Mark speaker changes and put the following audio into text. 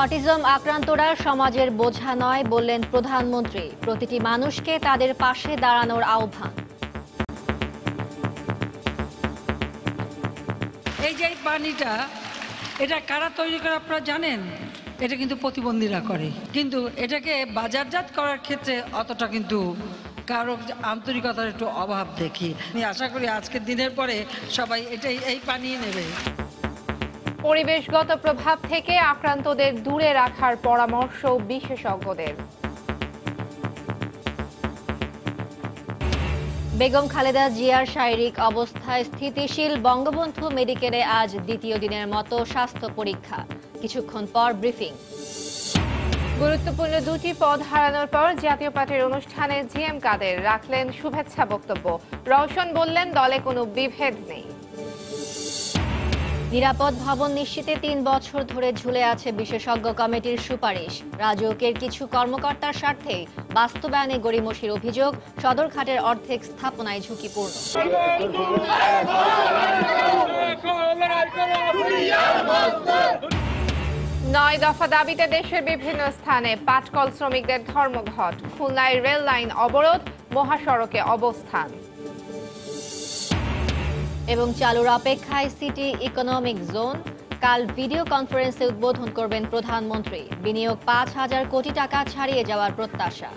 Speaker 1: Autism আক্রান্তরা সমাজের বোঝা নয় বললেন প্রধানমন্ত্রী। প্রতিটি মানুষকে তাদের পাশে দাঁড়ানোর আহ্বান।
Speaker 2: এই যে পানিটা, এটা কারা তৈরি করে আপনারা জানেন? এটা কিন্তু প্রতিবন্ধীরা করে, কিন্তু এটাকে বাজারজাত করার ক্ষেত্রে অতটা কিন্তু কারো আন্তরিকতার একটু অভাব দেখি। আমি আশা করি আজকের দিনের পরে সবাই এই পানি নেবে।
Speaker 3: পরিবেশগত প্রভাব থেকে আক্রান্তদের দূরে রাখার পরামর্শ বিশেষজ্ঞদের।
Speaker 1: বেগম খালেদা জিয়ার শারীরিক অবস্থা স্থিতিশীল। বঙ্গবন্ধু মেডিকেলে আজ দ্বিতীয় দিনের মতো স্বাস্থ্য পরীক্ষা। কিছুক্ষণ পর ব্রিফিং।
Speaker 3: গুরুত্বপূর্ণ দুটি পদ হারানোর পর জাতীয় পার্টির অনুষ্ঠানে জিএম কাদের রাখলেন শুভেচ্ছা বক্তব্য। রওশন বললেন, দলে কোনো বিভেদ নেই।
Speaker 1: নিরাপদ ভবন নিশ্চিতে ৩ বছর ধরে ঝুলে আছে বিশেষজ্ঞ কমিটির সুপারিশ। রাজউকের কিছু কর্মকর্তার স্বার্থে বাস্তবায়নে গড়িমসির অভিযোগ। সদরঘাটের অর্ধেক স্থাপনায় ঝুঁকিপূর্ণ।
Speaker 3: ৯ দফা দাবিতে দেশের বিভিন্ন স্থানে পাটকল শ্রমিকদের ধর্মঘট। খুলনায় রেল লাইন অবরোধ, মহাসড়কে অবস্থান।
Speaker 1: এবং চালুর অপেক্ষায় সিটি ইকোনমিক জোন। কাল ভিডিও কনফারেন্সে উদ্বোধন করবেন প্রধানমন্ত্রী। বিনিয়োগ ৫,০০০ কোটি টাকা ছাড়িয়ে যাওয়ার প্রত্যাশা।